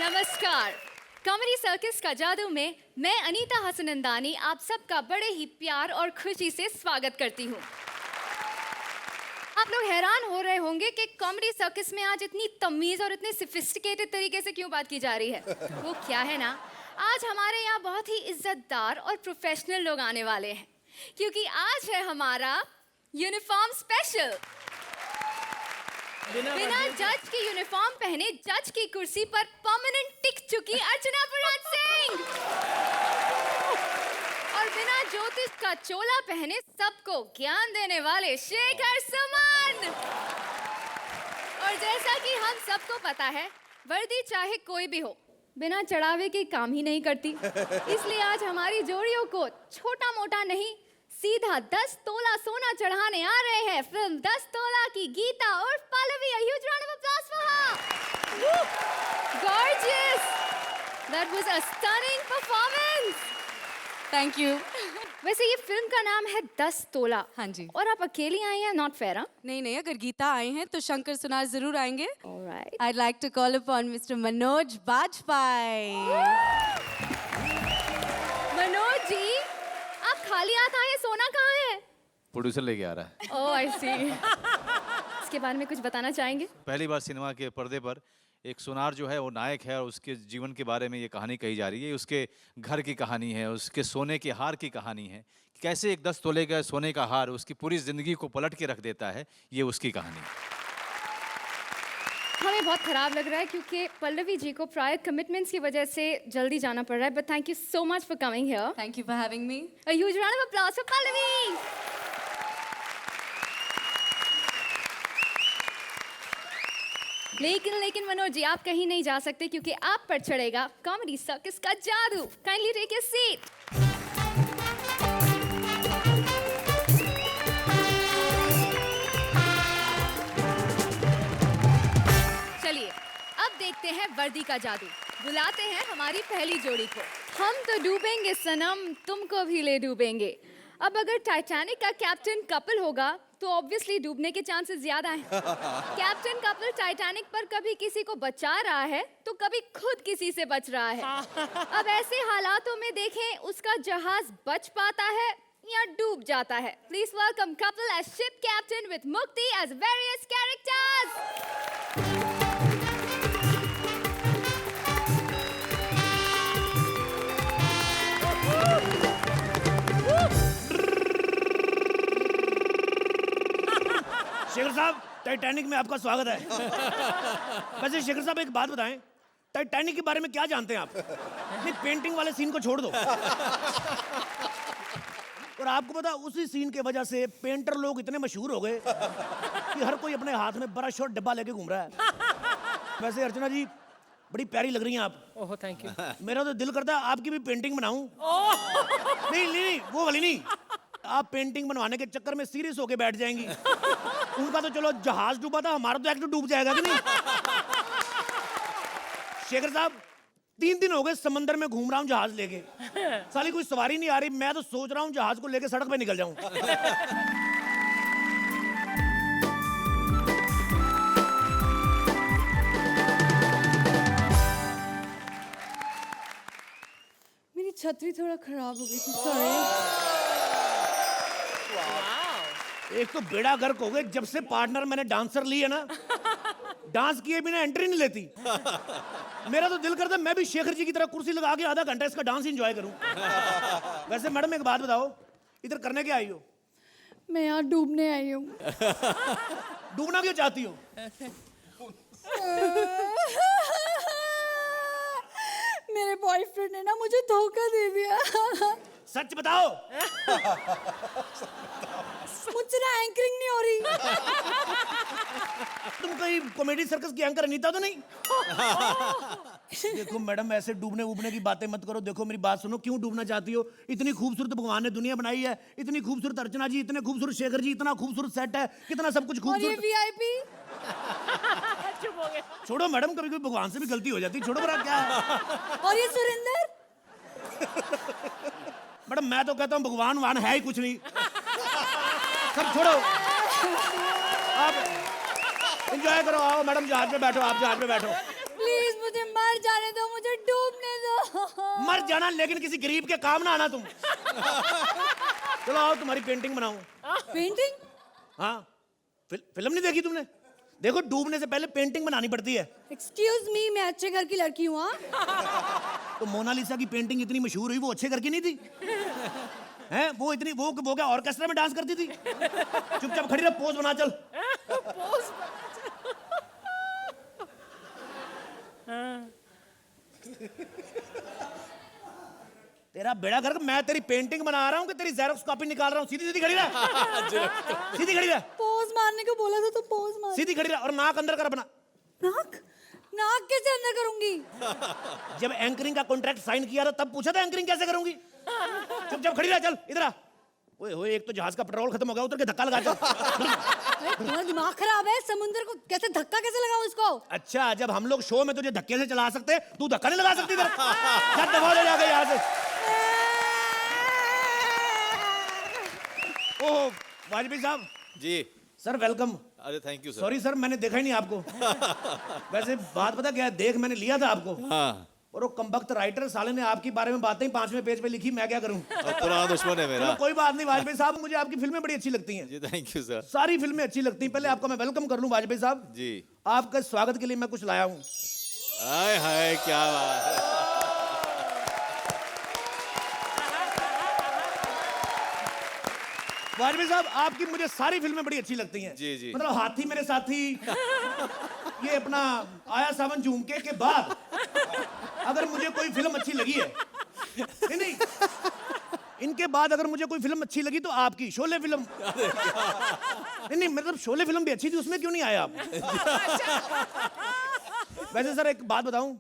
नमस्कार। Comedy circus का जादू में मैं अनीता हसनंदानी आप सबका बड़े ही प्यार और खुशी से स्वागत करती हूँ। आप लोग हैरान हो रहे होंगे कि कॉमेडी सर्कस में आज इतनी तमीज और इतने सोफिस्टिकेटेड तरीके से क्यों बात की जा रही है। वो क्या है ना, आज हमारे यहाँ बहुत ही इज्जतदार और प्रोफेशनल लोग आने वाले हैं, क्योंकि आज है हमारा यूनिफॉर्म स्पेशल। बिना जज के यूनिफॉर्म पहने जज की कुर्सी पर परमानेंट टिक चुकी अर्चना पुराण सिंह और बिना ज्योतिष का चोला पहने सबको ज्ञान देने वाले शेखर सुमन। और जैसा कि हम सबको पता है, वर्दी चाहे कोई भी हो, बिना चढ़ावे के काम ही नहीं करती। इसलिए आज हमारी जोड़ियों को छोटा मोटा नहीं, सीधा 10 तोला सोना चढ़ाने आ रहे हैं फिल्म 10 तोला की गीता और Pallavi. A huge round of applause for her. Gorgeous. That was a stunning performance. Thank you. वैसे ये फिल्म का नाम है 10 तोला। हाँ जी। और आप अकेली आई हैं, नॉट फेयर। नहीं, अगर गीता आए हैं तो शंकर सुनार जरूर आएंगे। Alright. I'd like to call upon Mr. Manoj Bajpayee. Manoj ji, आप खाली हाथ आए, सोना कहाँ है? प्रोड्यूसर लेके आ रहा है। Oh, I see. इसके बारे में कुछ बताना चाहेंगे? पहली बार सिनेमा के पर्दे पर एक सोनार जो है वो नायक है और उसके जीवन के बारे में ये कहानी कही जा रही है। उसके घर की कहानी है, उसके सोने के हार की कहानी है। कैसे एक 10 तोले का सोने का हार उसकी पूरी जिंदगी को पलट के रख देता है, ये उसकी कहानी है। हमें बहुत खराब लग रहा है क्योंकि पल्लवी जी को प्रायर कमिटमेंट्स की वजह से जल्दी जाना पड़ रहा है, but thank you so much for coming here. Thank you for having me. A huge round of applause for Pallavi. लेकिन मनोज जी, आप कहीं नहीं जा सकते क्योंकि आप पर चढ़ेगा कॉमेडी सर्कस का जादू। Kindly take your seat. चलिए अब देखते हैं वर्दी का जादू। बुलाते हैं हमारी पहली जोड़ी को। हम तो डूबेंगे सनम, तुमको भी ले डूबेंगे। अब अगर टाइटैनिक का कैप्टन कपिल होगा तो ऑब्वियसली डूबने के चांसेस ज्यादा हैं। कैप्टन कपिल टाइटैनिक पर कभी किसी को बचा रहा है तो कभी खुद किसी से बच रहा है। अब ऐसे हालातों में देखें उसका जहाज बच पाता है या डूब जाता है। Please welcome Kapil as ship captain with Mukti as various characters. Shekhar साहब, टाइटैनिक में आपका स्वागत है। वैसे शेखर साहब एक बात बताएं, टाइटैनिक के बारे में क्या जानते हैं आप? नहीं, पेंटिंग वाले सीन को छोड़ दो। और आपको पता, उसी सीन के वजह से पेंटर लोग इतने मशहूर हो गए कि हर कोई अपने हाथ में ब्रश और डब्बा लेके घूम रहा है। वैसे अर्चना जी बड़ी प्यारी लग रही हैं आप। Oh thank you. मेरा तो दिल करता है आपकी भी पेंटिंग बनाऊं। नहीं, वो वाली नहीं। आप पेंटिंग बनवाने के चक्कर में सीरियस होके बैठ जाएंगी। उनका तो चलो जहाज डूबा था, हमारा तो एक्ट डूब जाएगा कि नहीं? शेखर साहब 3 दिन हो गए समंदर में घूम रहा हूँ जहाज लेके, साली कोई सवारी नहीं आ रही। मैं तो सोच रहा हूँ जहाज को लेके सड़क पे निकल जाऊं। मेरी छतरी थोड़ा खराब हो गई थी, सॉरी। एक तो बेड़ा गर्क हो गए, जब से पार्टनर मैंने डांसर ली है ना, डांस किए बिना एंट्री नहीं लेती। मेरा तो दिल करता है मैं भी शेखर जी की तरह कुर्सी लगा के आधा घंटा इसका डांस एंजॉय करूं। वैसे मैडम एक बात बताओ, इधर करने क्या आई हो? मैं यहाँ डूबने आई हूँ। डूबना क्यों चाहती हो? मेरे बॉयफ्रेंड ने ना मुझे धोखा दे दिया। सच बताओ। मुझसे ना एंकरिंग नहीं हो रही। तुम कहीं कॉमेडी सर्कस की एंकर अनीता तो नहीं? देखो मैडम, ऐसे डूबने उबने की बातें मत करो। देखो मेरी बात सुनो, क्यों डूबना चाहती हो? इतनी खूबसूरत भगवान ने दुनिया बनाई है, इतनी खूबसूरत अर्चना जी, इतने खूबसूरत शेखर जी, इतना खूबसूरत सेट है, कितना सब कुछ और ये खूबसूरत। वीआईपी। चुप हो गए। छोड़ो मैडम, कभी कभी भगवान से भी गलती हो जाती है, छोड़ो बड़ा क्या है। और ये सुरेंद्र। मैडम मैं तो कहता हूँ भगवान वान है ही कुछ नहीं। सब छोड़ो, आप एंजॉय करो। आओ मैडम, जहाज पे बैठो, आप जहाज पे बैठो। प्लीज मुझे मर जाने दो। मत जाना, लेकिन किसी गरीब के काम ना आना तुम। चलो आओ, तुम्हारी पेंटिंग बनाऊं। पेंटिंग? हाँ, फिल्म नहीं देखी तुमने? देखो, डूबने से पहले पेंटिंग बनानी पड़ती है। एक्सक्यूज मी, मैं अच्छे घर की लड़की हूँ। तो मोनालिसा की पेंटिंग इतनी मशहूर हुई, वो अच्छे घर की नहीं थी? हैं, वो इतनी वो क्या ऑर्केस्ट्रा में डांस करती थी? चुपचाप खड़ी रह, पोज बना चल। तेरा बेड़ा गर्क, मैं तेरी पेंटिंग बना रहा हूँ कि तेरी जेरोक्स कॉपी निकाल रहा हूँ? सीधी सीधी खड़ी रह। सीधी खड़ी रह। पोज मारने को बोला था तो पोज मार। सीधी खड़ी रह और नाक अंदर कर अपना। नाक? नाक कैसे अंदर करूंगी? जब एंकरिंग का कॉन्ट्रैक्ट साइन किया था तब पूछा था एंकरिंग कैसे करूंगी? चुपचाप खड़ी रह, चल इधर आ। ओए होए, एक तो जहाज का पेट्रोल खत्म हो गया, उतर के धक्का लगा चल। तुम्हारा दिमाग खराब है, समुद्र को कैसे धक्का कैसे लगाऊं उसको? अच्छा, जब हम लोग शो में तुझे धक्के से चला सकते, तू धक्का नहीं लगा सकती इधर? जा दबा दे जाके यहाँ से। ओह वाजपेयी साहब जी। Sir, welcome. अरे thank you sir. Sorry sir, मैंने देखा ही नहीं आपको। वैसे बात पता क्या है, देख मैंने लिया था आपको, हाँ, और वो कमबख्त राइटर साले ने आपके बारे में बातें ही 5वें पेज पे लिखी, मैं क्या करूं? अब पुराना दुश्मन है मेरा। चलो कोई बात नहीं वाजपेयी साहब, मुझे आपकी फिल्में बड़ी अच्छी लगती हैं। जी थैंक यू सर। सारी फिल्में अच्छी लगती हैं। पहले आपका मैं वेलकम कर लूं वाजपेयी साहब। जी। आपका स्वागत के लिए मैं कुछ लाया हूं। हाय हाय, क्या बात है। वाजपेयी साहब, आपकी मुझे सारी फिल्में बड़ी अच्छी लगती हैं। जी, जी। मतलब हाथी मेरे साथी, ये अपना आया सावन झुमके के बाद अगर मुझे कोई फिल्म अच्छी लगी है, नहीं, इनके बाद अगर मुझे कोई फिल्म अच्छी लगी तो आपकी शोले फिल्म। नहीं, मतलब शोले फिल्म भी अच्छी थी, उसमें क्यों नहीं आए आप? वैसे सर एक बात बताऊं,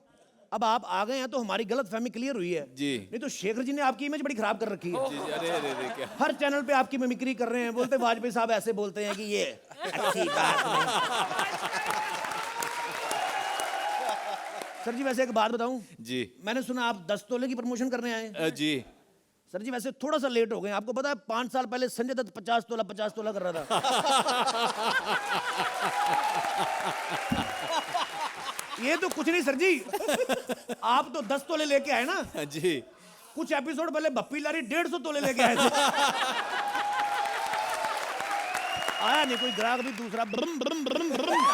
अब आप आ गए हैं तो हमारी गलत फहमी क्लियर हुई है। जी। नहीं तो शेखर जी ने आपकी इमेज बड़ी खराब कर रखी है। जी, अरे अरे अरे, क्या। हर चैनल पे आपकी मिमिक्री कर रहे हैं, बोलते वाजपेयी साहब ऐसे बोलते हैं कि ये अच्छी बात नहीं। सर जी वैसे एक बात बताऊं, जी। मैंने सुना आप 10 तोले की प्रमोशन करने आए हैं। जी। सर जी वैसे थोड़ा सा लेट हो गए, आपको पता है 5 साल पहले संजय दत्त 50 तोला कर रहा था। ये तो कुछ नहीं सर जी, आप तो 10 तोले लेके आए ना। जी। कुछ एपिसोड पहले बप्पी लारी 150 तोले लेके आए थे। आया नहीं कोई ग्राहक भी दूसरा। ब्रम ब्रम ब्रम ब्रम।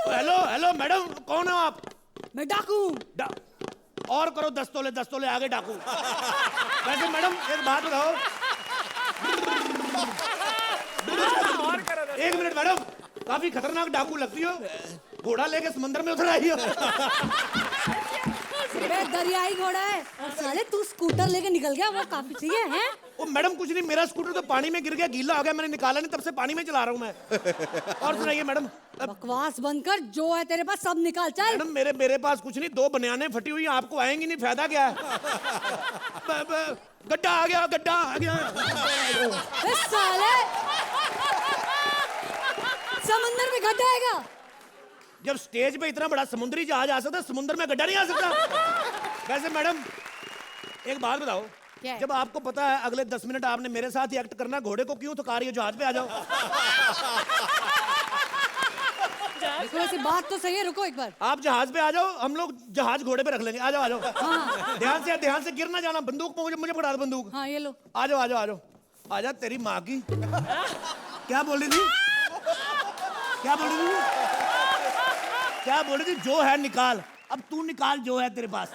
हेलो हेलो मैडम, कौन हो आप? मैं डाकू। और करो 10 तोले आगे डाकू। वैसे मैडम एक बात बताओ। एक मिनट मैडम, काफी खतरनाक डाकू लगती हो, घोड़ा लेके समंदर में उतर आई हो। बे दरियाई घोड़ा है, साले तू स्कूटर लेके निकल गया, वो काफी सही है? ओ मैडम कुछ नहीं, मेरा स्कूटर तो पानी में गिर गया, गीला हो गया, मैंने निकाला नहीं, तब से पानी में चला रहा हूँ मैं। और सुनाइए मैडम। बकवास बंद कर, जो है तेरे पास सब निकाल चल। मैडम मेरे पास कुछ नहीं, 2 बनियानें फटी हुई हैं, आपको आएंगी नहीं, फायदा क्या है? गड्ढा आ गया। बे साले, समंदर में गड्ढा आएगा? जब स्टेज पे इतना बड़ा समुद्री जहाज आ सकता है, समुद्र में गड्ढा नहीं आ सकता? वैसे मैडम एक बात बताओ, क्या है? जब आपको पता है अगले 10 मिनट आपने मेरे साथ ही एक्ट करना, घोड़े को क्यों थका रही हो? जहाज पे आ जाओ। देखो वैसे बात तो सही है, रुको एक बार। आप जहाज पे आ जाओ, हम लोग जहाज घोड़े पे रख लेंगे। आ जाओ। हाँ। ध्यान से गिर ना जाना, बंदूक मुझे पकड़ा दो बंदूक। हाँ ये लो। आ जाओ। आजा तेरी माँ की। क्या बोल रही थी? जो है निकाल, अब तू निकाल जो है तेरे पास।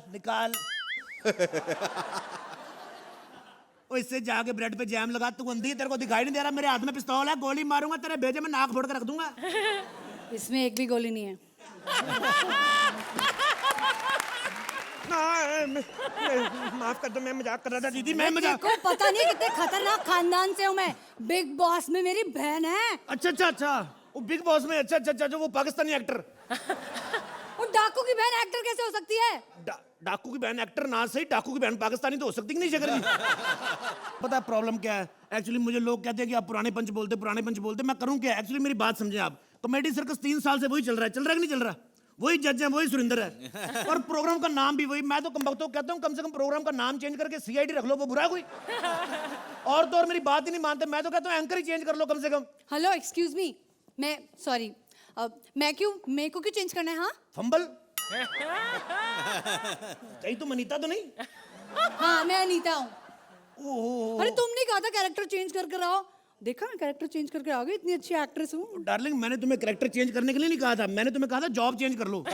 निकाल। ओ इससे जाके ब्रेड पे जैम लगा, तू अंधी, तेरे को दिखाई नहीं दे रहा? मेरे हाथ में पिस्तौल है, गोली मारूंगा तेरे भेजे में, नाक फोड़ के रख दूंगा। इसमें एक भी गोली नहीं है। माफ कर दो, मैं मजाक कर रहा था दीदी, मैं मजाक। को पता नहीं कितने खतरनाक खानदान से हूँ मैं। बिग बॉस में मेरी बहन है। अच्छा, वो बिग बॉस में, अच्छा, जो वो पाकिस्तानी एक्टर। वो डाकू की बहन एक्टर कैसे हो सकती है? डाकू की बहन एक्टर ना सही, डाकू की बहन पाकिस्तानी तो हो सकती नहीं शेखर जी। पता है प्रॉब्लम क्या है? एक्चुअली मुझे लोग कहते हैं कि आप पुराने पंच बोलते, मैं करूं क्या? एक्चुअली मेरी बात समझे आप, कॉमेडी सर्कस 3 साल से वही चल रहा है कि नहीं चल रहा? वही जज है, वही सुरिंदर है, और प्रोग्राम का नाम भी वही। मैं तो कमबख्तों को कहता हूँ कम से कम प्रोग्राम का नाम चेंज करके CID रख लो, वो बुरा कोई? और तो और मेरी बात ही नहीं मानते, मैं तो कहता हूँ एंकर ही चेंज कर लो कम से कम। हेलो एक्सक्यूज मी, मैं सॉरी मैं क्यों मेरे को क्यों चेंज करना है? हाँ फंबल कहीं तुम अनीता तो नहीं? हाँ मैं अनीता हूँ। ओह अरे तुमने कहा था कैरेक्टर चेंज करके आओ, देखा मैं कैरेक्टर चेंज करके आ गई, इतनी अच्छी एक्ट्रेस हूँ। डार्लिंग, मैंने तुम्हें कैरेक्टर चेंज करने के लिए नहीं कहा था, मैंने तुम्हें कहा था जॉब चेंज कर लो।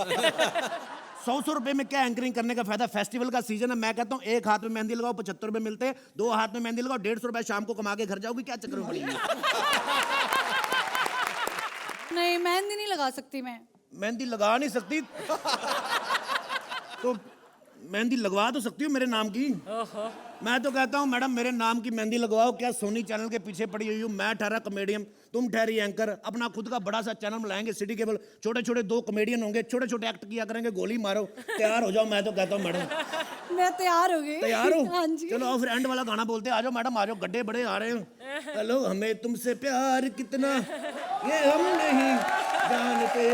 100 रुपए में क्या एंकरिंग करने का फायदा? फेस्टिवल का सीजन है, मैं कहता हूँ एक हाथ में मेहंदी लगाओ 75 रुपए मिलते हैं, 2 हाथ में मेहंदी लगाओ 150 रुपए, शाम को कमा के घर जाओगी, क्या चक्कर में पड़ी? नहीं मेहंदी नहीं लगा सकती मैं। मेहंदी लगा नहीं सकती तो मेहंदी लगवा तो सकती हो मेरे नाम की। मैं तो कहता हूँ मैडम मेरे नाम की मेहंदी लगवाओ, क्या सोनी चैनल के पीछे पड़ी हुई हूँ, मैं ठहरा कॉमेडियन, तुम ठहरी एंकर, अपना खुद का बड़ा सा चैनल बनाएंगे सिटी केबल, छोटे छोटे 2 कॉमेडियन होंगे, छोटे छोटे एक्ट किया करेंगे, गोली मारो, तैयार हो जाओ। मैं तो कहता हूँ मैडम मैं तैयार हो गई। तैयार हो? हाँ जी। चलो आओ फिर एंड वाला गाना बोलते हैं, आ जाओ मैडम आ जाओ, गड्ढे बड़े आ रहे हैं। हेलो हमें तुमसे प्यार कितना ये हम नहीं जानते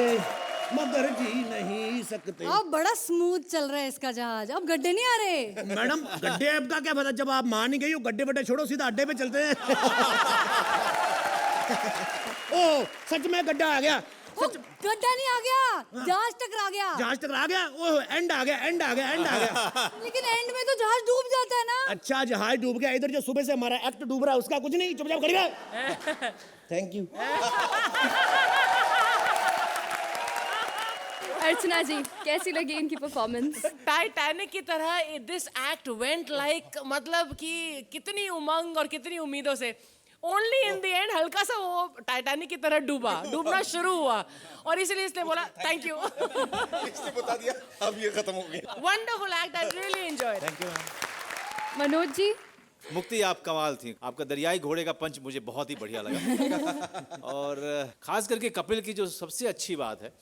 मगर जी नहीं सकते। अब बड़ा स्मूथ चल रहा है इसका जहाज, अब गड्ढे नहीं आ रहे। मैडम गड्ढे ऐप का क्या पता, जब आप मान ही गई हो, गड्ढे बड्डे छोड़ो सीधा अड्डे पे चलते हैं। ओ सच में गड्ढा आ गया। ओ, गड्ढा नहीं आ गया, जहाज टकरा गया। जहाज टकरा गया, ओह एंड आ गया, एंड आ गया, एंड आ गया। लेकिन एंड में तो जहाज डूब जाता है ना। अच्छा जहाज डूब गया, इधर जो सुबह से हमारा एक्ट डूब रहा है उसका कुछ नहीं, चुपचाप खड़ी रह। Thank you. अर्चना जी कैसी लगी इनकी परफॉर्मेंस? टाइटैनिक की तरह दिस एक्ट वेंट लाइक, मतलब कि कितनी उमंग और कितनी उम्मीदों से, ओनली इन द एंड हल्का सा वो टाइटैनिक की तरह डूबना शुरू हुआ, और इसलिए इसने बोला थैंक यू। इसने बता दिया अब ये खत्म हो गया। Wonderful act, I really enjoyed. Thank you ma'am. Manoj ji Mukti आप कमाल थी, आपका दरियाई घोड़े का पंच मुझे बहुत ही बढ़िया लगा। और खास करके कपिल की जो सबसे अच्छी बात है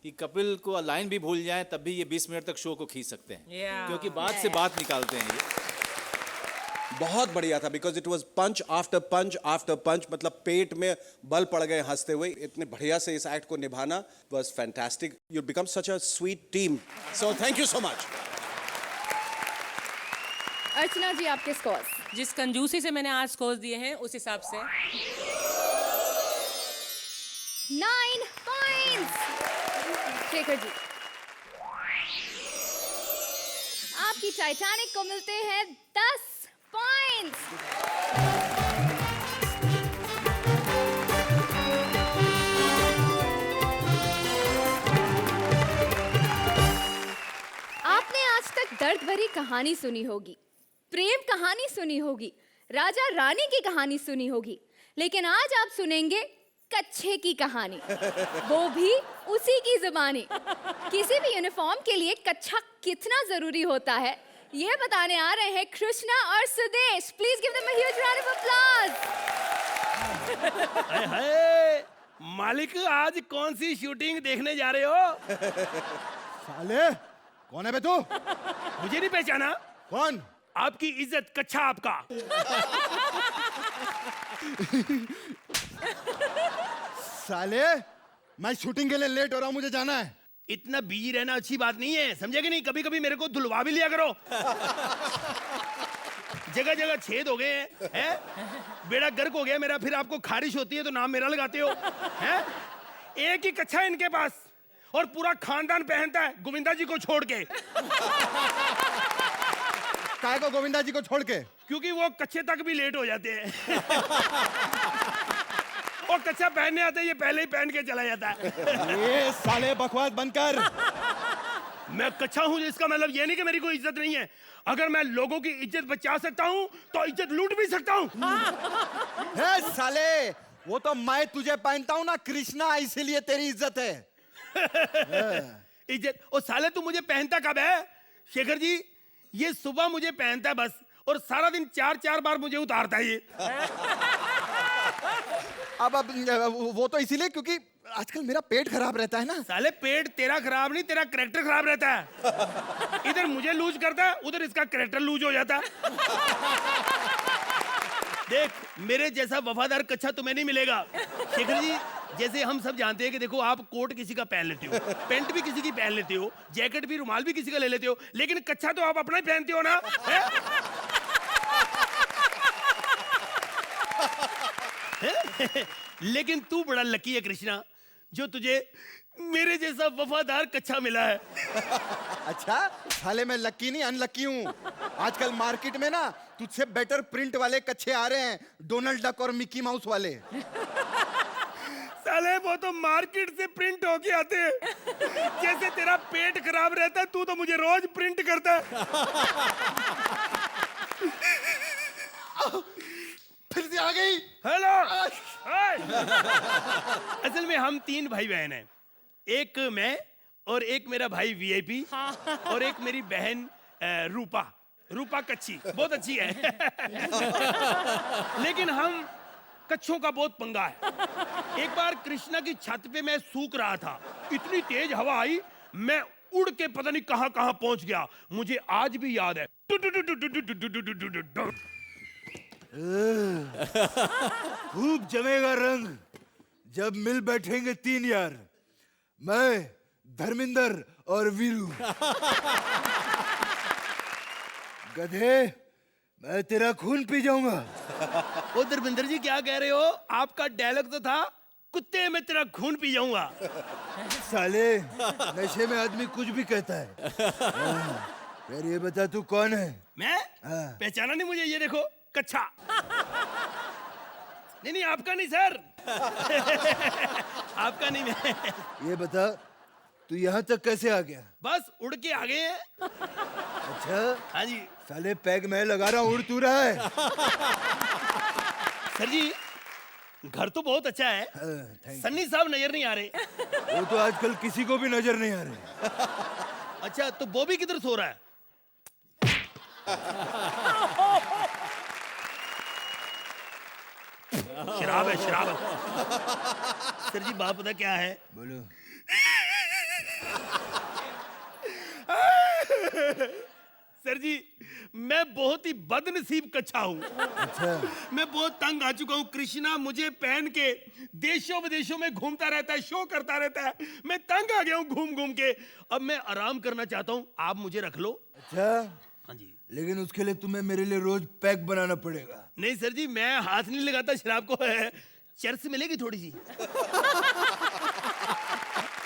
कि कपिल को लाइन भी भूल जाए तब भी ये 20 मिनट तक शो को खींच सकते हैं, Yeah. क्योंकि बात से बात निकालते हैं ये। बहुत बढ़िया था, because it was punch after punch after punch, मतलब पेट में बल पड़ गए हंसते हुए। इतने बढ़िया से इस एक्ट को निभाना was fantastic. You become such a sweet team, so thank you so much. Archana ji आपके स्कोर्स? जिस कंजूसी से मैंने आज स्कोर्स दिए हैं उस हिसाब से 9 पॉइंट्स। शेखर जी आपकी टाइटैनिक को मिलते हैं 10 पॉइंट्स। आपने आज तक दर्द भरी कहानी सुनी होगी, प्रेम कहानी सुनी होगी, राजा रानी की कहानी सुनी होगी, लेकिन आज आप सुनेंगे कच्छे की कहानी, वो भी उसी की जुबानी। किसी भी यूनिफॉर्म के लिए कच्छा कितना जरूरी होता है ये बताने आ रहे हैं कृष्णा और Sudesh. Please give them a huge round of applause. हाय हाय, मालिक आज कौन सी शूटिंग देखने जा रहे हो? साले कौन है बे तू? मुझे नहीं पहचाना? कौन? आपकी इज्जत, कच्छा आपका। साले मैं शूटिंग के लिए लेट हो रहा हूँ, मुझे जाना है। इतना बिजी रहना अच्छी बात नहीं है, समझे कि नहीं? कभी कभी मेरे को धुलवा भी लिया करो। जगह जगह छेद हो गए हैं, बेड़ा गर्क हो गया मेरा, फिर आपको खारिश होती है तो नाम मेरा लगाते हो हैं? एक ही कच्छा है इनके पास और पूरा खानदान पहनता है, गोविंदा जी को छोड़ के। काय को गोविंदा जी को छोड़ के? क्योंकि वो कच्चे तक भी लेट हो जाते हैं। और कच्चा पहनने आते ये पहले ही पहन के चला जाता है। ये साले बकवास बंद कर। मैं कच्चा हूं इसका मतलब ये नहीं कि मेरी कोई इज्जत नहीं है। अगर मैं लोगों की इज्जत बचा सकता हूं तो इज्जत लूट भी सकता हूं। हे साले, वो तो मैं तुझे पहनता हूँ ना कृष्णा, इसीलिए तेरी इज्जत है। इज्जत? ओ साले तू मुझे पहनता कब है? शेखर जी ये सुबह मुझे पहनता है बस, और सारा दिन 4-4 बार मुझे उतारता है ये। अब वो तो इसीलिए क्योंकि आजकल मेरा पेट खराब रहता है ना। साले पेट तेरा खराब नहीं, तेरा कैरेक्टर खराब रहता है। इधर मुझे लूज करता है, उधर इसका कैरेक्टर लूज हो जाता है। देख मेरे जैसा वफादार कच्छा तुम्हें नहीं मिलेगा। शेखर जी जैसे हम सब जानते हैं कि देखो आप कोट किसी का पहन लेते हो, पैंट भी किसी की पहन लेते हो, जैकेट भी, रुमाल भी किसी का ले लेते हो, लेकिन कच्छा तो आप अपना ही पहनते हो ना, है? लेकिन तू बड़ा लकी है कृष्णा, जो तुझे मेरे जैसा वफादार कच्चा मिला है। अच्छा साले मैं लकी नहीं अनलकी हूँ। आजकल मार्केट में ना तुझसे बेटर प्रिंट वाले कच्चे आ रहे हैं, डोनाल्ड डक और मिकी माउस वाले। साले वो तो मार्केट से प्रिंट होके आते हैं। जैसे तेरा पेट खराब रहता है, तू तो मुझे रोज प्रिंट करता है। फिर से आ गई। हेलो। असल में हम 3 भाई बहन हैं, एक मैं और एक मेरा भाई वीआईपी और एक मेरी बहन रूपा कच्ची, बहुत अच्छी है। लेकिन हम कच्छों का बहुत पंगा है। एक बार कृष्णा की छत पे मैं सूख रहा था, इतनी तेज हवा आई, मैं उड़ के पता नहीं कहां कहां पहुंच गया, मुझे आज भी याद है। खूब जमेगा रंग जब मिल बैठेंगे 3 यार, मैं धर्मेंद्र और वीरू। गधे मैं तेरा खून पी जाऊंगा। ओ धर्मेंद्र जी क्या कह रहे हो? आपका डायलॉग तो था कुत्ते मैं तेरा खून पी जाऊंगा। साले नशे में आदमी कुछ भी कहता है। यार ये बता तू कौन है? मैं? हाँ। पहचाना नहीं मुझे? ये देखो कच्छा। नहीं आपका नहीं सर। आपका नहीं। मैं ये बता तू यहाँ तक कैसे आ गया? बस उड़ के आ गए हैं। अच्छा हाँ जी साले पैग मैं लगा रहा हूँ, उड़ तू रहा है। सर जी, घर तो बहुत अच्छा है। थैंक सन्नी साहब नजर नहीं आ रहे। यू। वो तो आजकल किसी को भी नजर नहीं आ रहे। अच्छा तो बॉबी किधर सो रहा है? शराब है शराब। सर जी बात पता क्या है? बोलो। सर जी मैं बहुत ही बदनसीब कच्चा हूँ। अच्छा मैं बहुत तंग आ चुका हूँ। कृष्णा मुझे पहन के देशों विदेशों में घूमता रहता है, शो करता रहता है। मैं तंग आ गया हूँ घूम घूम के। अब मैं आराम करना चाहता हूँ, आप मुझे रख लो। अच्छा हाँ जी। लेकिन उसके लिए तुम्हें मेरे लिए रोज पैक बनाना पड़ेगा। नहीं सर जी, मैं हाथ नहीं लगाता शराब को। चर्च मिलेगी थोड़ी सी।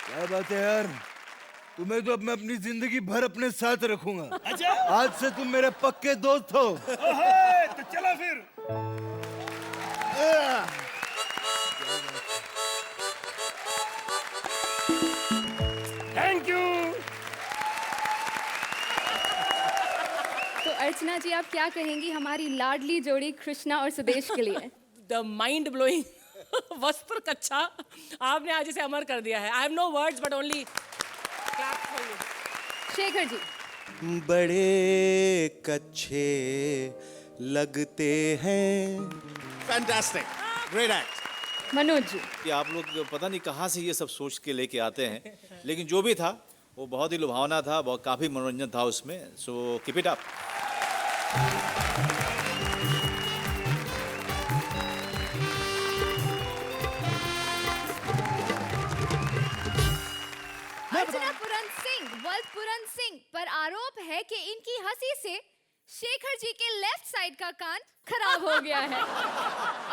क्या बात है यार, तुम्हें तो अब मैं अपनी जिंदगी भर अपने साथ रखूंगा। अच्छा आज से तुम मेरे पक्के दोस्त हो। ओहे, तो चलो फिर। Thank you. तो अर्चना जी आप क्या कहेंगी हमारी लाडली जोड़ी कृष्णा और सुदेश के लिए? द माइंड ब्लोइंग वस्त्र कच्चा आपने आज इसे अमर कर दिया है। I have no words but only clap for you. Shekhar ji. बड़े कच्चे लगते हैं। Fantastic, great act. Manoj ji. कि आप लोग पता नहीं कहाँ से ये सब सोच के लेके आते हैं, लेकिन जो भी था वो बहुत ही लुभावना था, बहुत काफ़ी मनोरंजन था उसमें। So keep it up. Archana Puran Singh पर आरोप है कि इनकी हंसी से शेखर जी के लेफ्ट साइड का कान खराब हो गया है।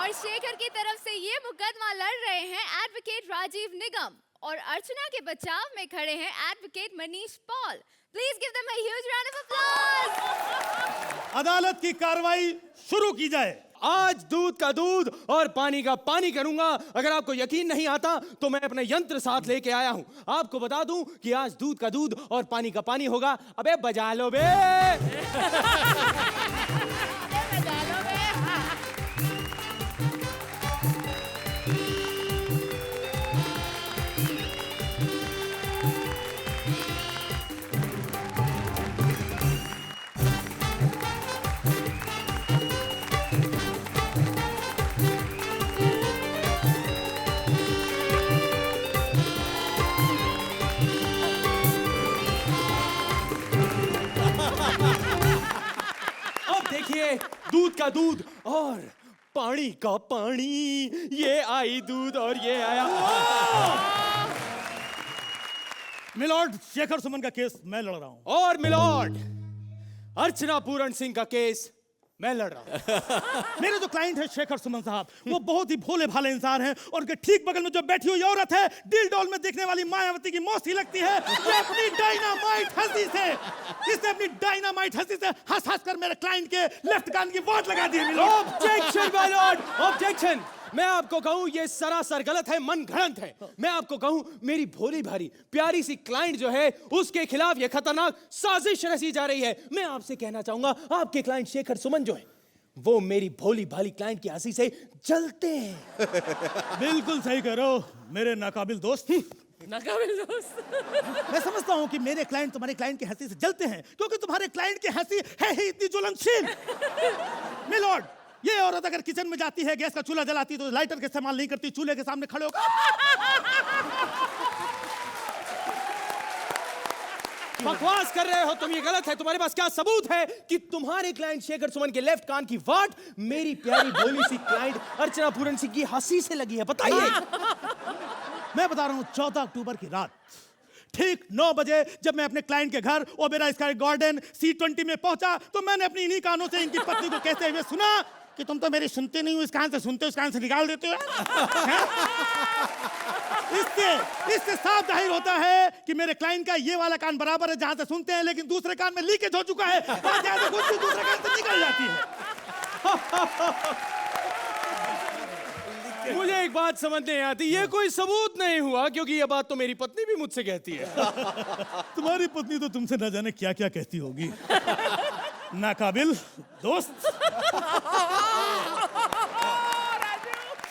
और शेखर की तरफ से ये मुकदमा लड़ रहे हैं एडवोकेट राजीव निगम और अर्चना के बचाव में खड़े हैं advocate Manish Paul. Please give them a huge round of applause. अदालत की कार्रवाई शुरू की जाए। आज दूध का दूध और पानी का पानी करूंगा। अगर आपको यकीन नहीं आता तो मैं अपने यंत्र साथ लेके आया हूं। आपको बता दूं कि आज दूध का दूध और पानी का पानी होगा। अबे बजा लो बे। देखिए दूध का दूध और पानी का पानी। ये आई दूध और ये आया। मिलॉर्ड शेखर सुमन का केस मैं लड़ रहा हूं। और मिलॉर्ड अर्चना पूरन सिंह का केस मैं लड़ रहा हूं। मेरे जो क्लाइंट है शेखर सुमन साहब, वो बहुत ही भोले भाले इंसान हैं और उनके ठीक बगल में जो बैठी हुई औरत है, दिल डॉल में देखने वाली मायावती की मौसी लगती है। ये अपनी डायनामाइट हंसी से, इसने अपनी डायनामाइट हंसी से हंस हंस कर मेरे क्लाइंट के लेफ्ट कान की वाट लगा दी है। Objection my Lord, objection. मैं आपको कहूं ये सरासर गलत है, मन घड़ंत है। मैं आपको कहूं मेरी भोली भारी प्यारी सी क्लाइंट जो है उसके खिलाफ ये खतरनाक साजिश रची जा रही है। मैं आपसे कहना चाहूंगा आपके क्लाइंट शेखर सुमन जो है वो मेरी भोली भाली क्लाइंट की हंसी से जलते हैं। बिल्कुल सही कह रहे हो मेरे नाकाबिल दोस्त। नाकाबिल दोस्त। मैं समझता हूँ कि मेरे क्लाइंट तुम्हारे क्लाइंट की हंसी से जलते हैं क्योंकि तुम्हारे क्लाइंट की हंसी है ही इतनी ज्वलनशील। मिलॉर्ड, ये औरत अगर किचन में जाती है, गैस का चूल्हा जलाती तो लाइटर का इस्तेमाल नहीं करती, चूल्हे के सामने खड़े होकर बकवास कर रहे हो तुम, ये गलत है। तुम्हारे पास क्या सबूत है कि तुम्हारे क्लाइंट शेखर सुमन के लेफ्ट कान की वाट मेरी प्यारी भोली सी क्लाइंट अर्चना पूरन सिंह की हंसी से लगी है? बताइए। मैं बता रहा हूँ 14 अक्टूबर की रात ठीक 9 बजे जब मैं अपने क्लाइंट के घर ओबेरा स्काई गार्डन C20 में पहुंचा तो मैंने अपनी इन्हीं कानों से इनकी पत्नी को कहते हुए सुना कि तुम तो मेरी सुनते नहीं हो, इस कान से सुनते हो, इस कान से निकाल देते हो। इससे साफ जाहिर होता है कि मेरे क्लाइंट का ये वाला कान बराबर है जहां से सुनते हैं, लेकिन दूसरे कान में लीकेज हो चुका है, जहां से कुछ भी दूसरे कान से निकल जाती है। मुझे एक बात समझ नहीं आती, ये कोई सबूत नहीं हुआ क्योंकि ये बात तो मेरी पत्नी भी मुझसे कहती है। तुम्हारी पत्नी तो तुमसे न जाने क्या क्या कहती होगी। नाकाबिल दोस्त,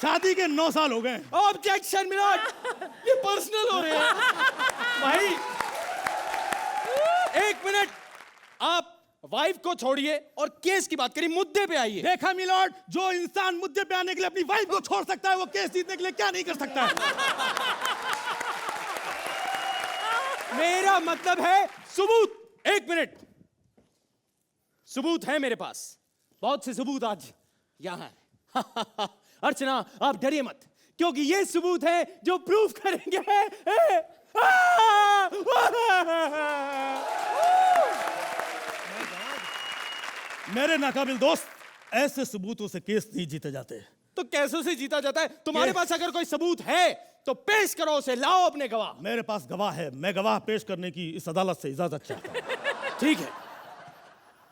शादी के 9 साल हो गए। ऑब्जेक्शन मिलॉर्ड, ये पर्सनल हो रहे हैं। भाई 1 मिनट, आप वाइफ को छोड़िए और केस की बात करिए, मुद्दे पे आइए। देखा मिलॉर्ड, जो इंसान मुद्दे पे आने के लिए अपनी वाइफ को छोड़ सकता है वो केस जीतने के लिए क्या नहीं कर सकता है। मेरा मतलब है सबूत। 1 मिनट, सबूत है मेरे पास, बहुत से सबूत आज यहां है। अर्चना आप डरिए मत क्योंकि ये सबूत है जो प्रूफ करेंगे। मेरे नाकाबिल दोस्त, ऐसे सबूतों से केस नहीं जीते जाते। तो कैसे से जीता जाता है? तुम्हारे पास अगर कोई सबूत है तो पेश करो उसे, लाओ अपने गवाह। मेरे पास गवाह है, मैं गवाह पेश करने की इस अदालत से इजाजत चाहता हूं। ठीक है।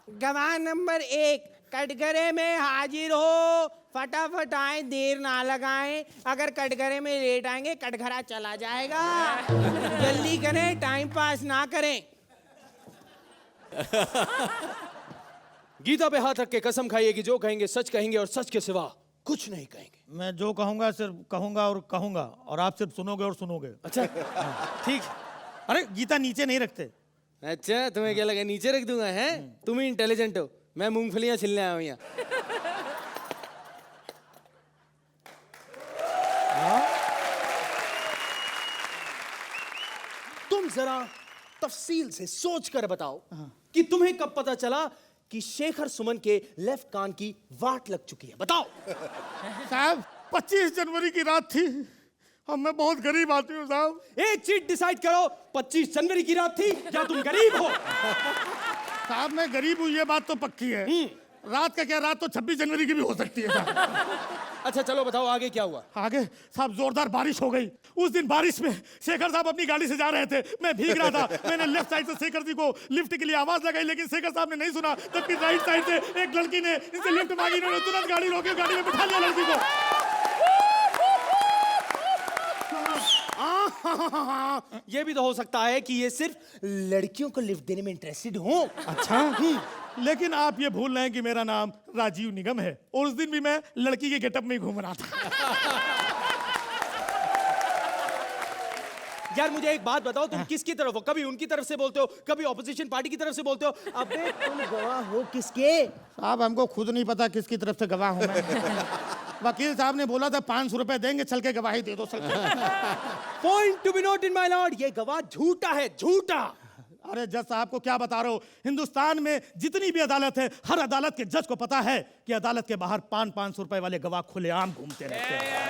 गवाह नंबर 1, कटघरे में हाजिर हो, फटाफट आए, देर ना लगाएं। अगर कटघरे में लेट आएंगे कटघरा चला जाएगा। जल्दी करें, टाइम पास ना करें। गीता पे हाथ रख के कसम खाइए कि जो कहेंगे सच कहेंगे और सच के सिवा कुछ नहीं कहेंगे। मैं जो कहूंगा सिर्फ कहूंगा और कहूंगा और आप सिर्फ सुनोगे और सुनोगे। अच्छा ठीक। अरे गीता नीचे नहीं रखते। अच्छा तुम्हें क्या लगा नीचे रख दूंगा? है तुम ही इंटेलिजेंट हो, मैं मूंगफलियां छिलने आया हूं यहाँ। तुम जरा तफसील से सोच कर बताओ कि तुम्हें कब पता चला कि शेखर सुमन के लेफ्ट कान की वाट लग चुकी है? बताओ। साहब 25 जनवरी की रात थी और मैं बहुत गरीब आदमी हूँ साहब। एक चीज डिसाइड करो, 25 जनवरी की रात थी या तुम गरीब हो? साहब मैं गरीब हूँ ये बात तो पक्की है। रात का क्या, रात तो 26 जनवरी की भी हो सकती है साहब। अच्छा चलो बताओ आगे क्या हुआ? आगे साहब जोरदार बारिश हो गई। उस दिन बारिश में शेखर साहब अपनी गाड़ी से जा रहे थे, मैं भीग रहा था। मैंने लेफ्ट साइड से शेखर जी को लिफ्ट के लिए आवाज लगाई लेकिन शेखर साहब ने नहीं सुना, जबकि राइट साइड से एक लड़की ने इनसे लिफ्ट मांगी। इन्होंने तुरंत गाड़ी रोकी, गाड़ी में बिठा लिया लड़की को। ये भी तो हो सकता है कि ये सिर्फ लड़कियों को लिफ्ट देने में इंटरेस्टेड हो। अच्छा लेकिन आप ये भूल रहे हैं कि मेरा नाम राजीव निगम है और उस दिन भी मैं लड़की के गेटअप में ही घूम रहा था। यार मुझे एक बात बताओ, तुम किसकी तरफ हो? कभी उनकी तरफ से बोलते हो, कभी ऑपोजिशन पार्टी की तरफ से बोलते हो। अबे तुम गवाह हो किसके? साहब हमको खुद नहीं पता किसकी तरफ से गवाह हूं मैं। वकील साहब ने बोला था 500 रुपए देंगे, चल के गवाही दे दो। Point to be note in my lord, ये गवाह झूठा है, झूठा। अरे जज साहब को क्या बता रहे हो, हिंदुस्तान में जितनी भी अदालत है हर अदालत के जज को पता है कि अदालत के बाहर 500 रुपए वाले गवाह खुलेआम घूमते रहते हैं।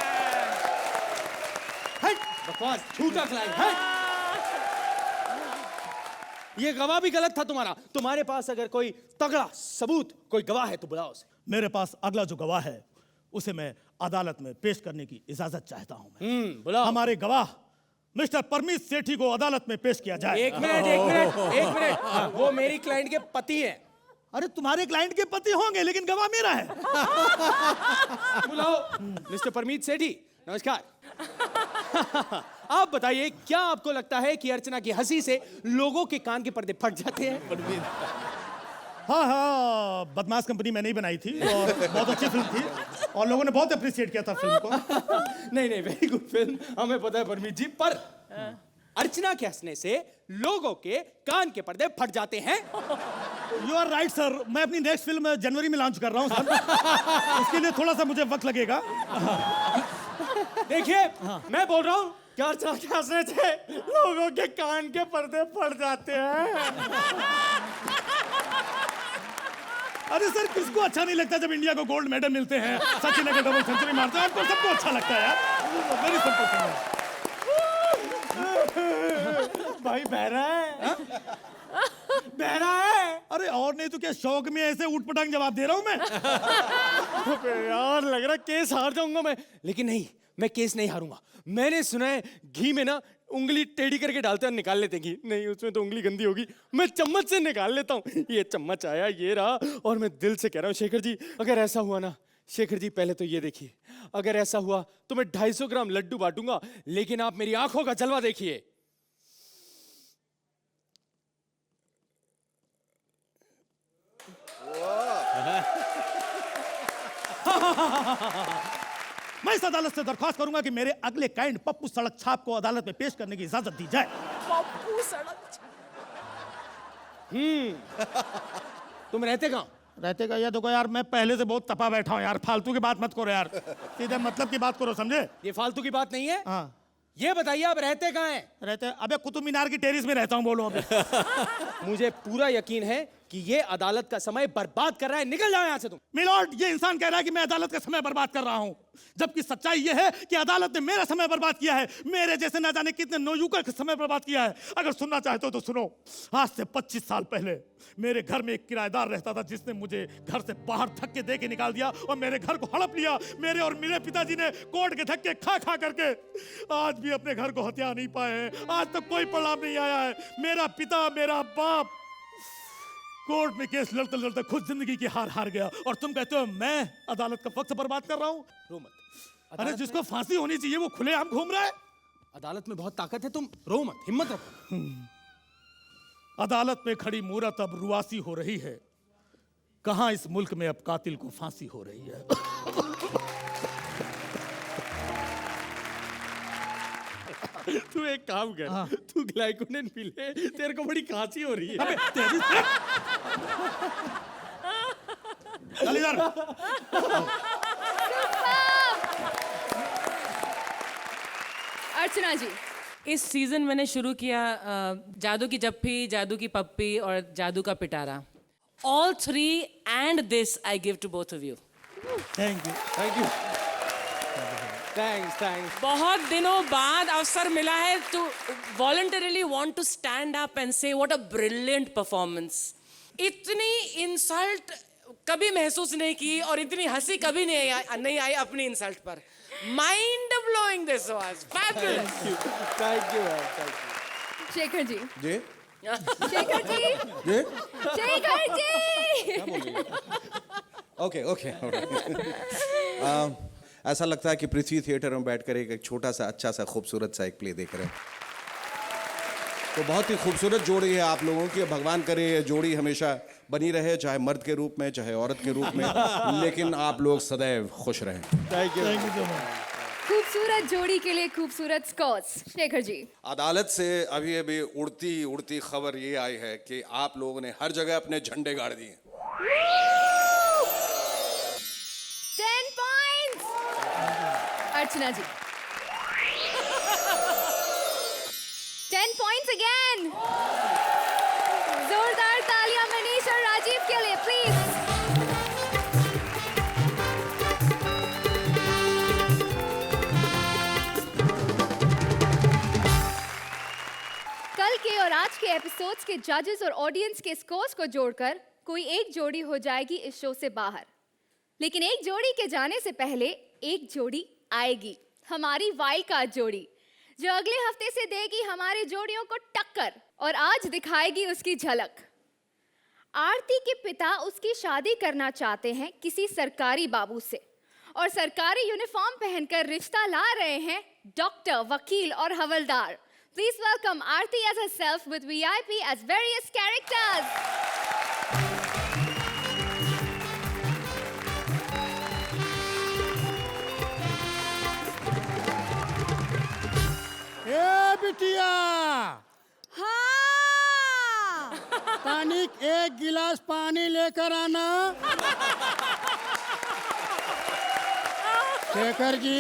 बकवास, झूठा क्लाइंट है। ये गवाह भी गलत था तुम्हारा। तुम्हारे पास अगर कोई तगड़ा सबूत, कोई गवाह है तो बुलाओ उसे। मेरे पास अगला जो गवाह है उसे मैं अदालत में पेश करने की इजाजत चाहता हूं मैं। बुलाओ। हमारे गवाह मिस्टर परमीत सेठी को अदालत में पेश किया जाए। एक मिनट। वो मेरी क्लाइंट के पति हैं। अरे तुम्हारे क्लाइंट के पति होंगे लेकिन गवाह मेरा है। बुलाओ मिस्टर परमीत सेठी। नमस्कार। आप बताइए, क्या आपको लगता है कि अर्चना की हंसी से लोगों के कान के पर्दे फट जाते हैं? हाँ, बदमाश कंपनी मैंने ही बनाई थी और बहुत अच्छी फिल्म थी और लोगों ने बहुत अप्रिशिएट किया था फिल्म को। नहीं, वेरी गुड फिल्म, हमें पता है परमीत जी, पर अर्चना के हंसने से लोगों के कान के पर्दे फट जाते हैं। You are right sir. मैं अपनी नेक्स्ट फिल्म जनवरी में लॉन्च कर रहा हूँ सर। उसके लिए थोड़ा सा मुझे वक्त लगेगा। देखिए, मैं बोल रहा हूँ कि अर्चना के हंसने से लोगों के कान के पर्दे फट जाते हैं। अरे सर, किसको अच्छा नहीं लगता जब इंडिया को गोल्ड मेडल मिलते हैं, सचिन अगर डबल सेंचुरी मारता है, आपको सबको अच्छा लगता है यार। Very simple. भाई बहरा है, बहरा है। अरे और नहीं तो क्या, शौक में ऐसे ऊट पटांग जवाब दे रहा हूं मैं। यार लग रहा केस हार जाऊंगा मैं, लेकिन नहीं, मैं केस नहीं हारूंगा। मैंने सुना है घी में ना उंगली टेढ़ी करके डालते हैं, निकाल लेते हैं घी। नहीं, उसमें तो उंगली गंदी होगी, मैं चम्मच से निकाल लेता हूँ। ये चम्मच आया, ये रहा, और मैं दिल से कह रहा हूँ शेखर जी, अगर ऐसा हुआ ना, शेखर जी पहले तो ये देखिए, अगर ऐसा हुआ तो मैं 250 ग्राम लड्डू बांटूंगा, लेकिन आप मेरी आंखों का जलवा देखिए। मैं इस अदालत से दरख्वास्त करूंगा कि मेरे अगले क्लाइंट पप्पू सड़क छाप को अदालत में पेश करने की इजाजत दी जाए। पप्पू सड़क छाप। तुम रहते कहाँ? रहते का ये देखो यार, मैं पहले से बहुत तपा बैठा हूँ यार, फालतू की बात मत करो यार, सीधे मतलब की बात करो, समझे? ये फालतू की बात नहीं है। हाँ, ये बताइए आप रहते कहाँ हैं? रहते, अबे कुतुब मीनार की टेरिस में रहता हूँ। बोलो अभी। मुझे पूरा यकीन है कि ये अदालत का समय बर्बाद कर रहा है, निकल जाओ यहाँ से तुम। मिलॉर्ड, ये इंसान कह रहा है कि मैं अदालत का समय बर्बाद कर रहा हूँ, जबकि सच्चाई ये है कि अदालत ने मेरा समय बर्बाद किया है। मेरे जैसे ना जाने कितने नौयुवकों का समय बर्बाद किया है। अगर सुनना चाहते हो तो सुनो। आज से 25 साल पहले मेरे घर में एक किराएदार रहता था, जिसने मुझे घर से बाहर धक्के दे के निकाल दिया और मेरे घर को हड़प लिया। मेरे और मेरे पिताजी ने कोर्ट के धक्के खा खा करके आज भी अपने घर को हथिया नहीं पाए हैं। आज तक कोई परिणाम नहीं आया है। मेरा पिता, मेरा बाप कोर्ट में केस लड़ते लड़ते खुद जिंदगी की हार हार गया, और तुम कहते हो मैं अदालत का वक्त बर्बाद कर रहा हूँ? रो मत। अरे जिसको फांसी होनी चाहिए वो खुलेआम घूम रहा है। अदालत में बहुत ताकत है, तुम रो मत, हिम्मत रखो। अदालत में खड़ी मूरत अब रुआसी हो रही है। कहां इस मुल्क में अब कातिल को फांसी हो रही है। तू एक काम कर, तू ग्लाइकोनिन पी ले, तेरे को बड़ी खांसी हो रही है। अबे तेरी चल इधर। अर्चना जी, इस सीजन मैंने शुरू किया जादू की जप्पी, जादू की पप्पी और जादू का पिटारा। All three and this I give to both of you. Thank you. Thank you. Thanks. बहुत दिनों बाद अवसर मिला है to voluntarily want to stand up and say what a brilliant performance. इतनी इंसल्ट कभी महसूस नहीं की और इतनी हंसी कभी नहीं आई अपनी इंसल्ट पर। Mind blowing this was fabulous. Thank you. Shekhar ji, जी शेखर जी, जी शेखर जी। Okay okay. ऐसा लगता है कि पृथ्वी थिएटर में बैठकर एक छोटा सा अच्छा सा खूबसूरत सा एक प्ले देख रहे हैं। तो बहुत ही खूबसूरत जोड़ी है आप लोगों की। भगवान करे ये जोड़ी हमेशा बनी रहे, चाहे मर्द के रूप में चाहे औरत के रूप में, लेकिन आप लोग सदैव खुश रहें। Thank you so much. खूबसूरत जोड़ी के लिए खूबसूरत स्कोर्स। शेखर जी, अदालत से अभी अभी उड़ती उड़ती खबर ये आई है कि आप लोगों ने हर जगह अपने झंडे गाड़ दिए। 10 पॉइंट्स। अर्चना जी, 10 पॉइंट्स अगेन। जोरदार तालियां मनीष और राजीव के लिए प्लीज। कल के और आज के के एपिसोड्स के जजेस और ऑडियंस के स्कोर्स को जोड़कर कोई एक जोड़ी हो जाएगी इस शो से बाहर। लेकिन एक जोड़ी के जाने से पहले एक जोड़ी आएगी, हमारी वाइल्ड कार्ड जोड़ी, जो अगले हफ्ते से देगी हमारे जोड़ियों को टक्कर और आज दिखाएगी उसकी झलक। आरती के पिता उसकी शादी करना चाहते हैं किसी सरकारी बाबू से और सरकारी यूनिफॉर्म पहनकर रिश्ता ला रहे हैं डॉक्टर, वकील और हवलदार। Please welcome Aarti as herself with VIP as various characters. ए बिटिया, हाँ। पानी एक गिलास पानी लेकर आना। शेखर जी,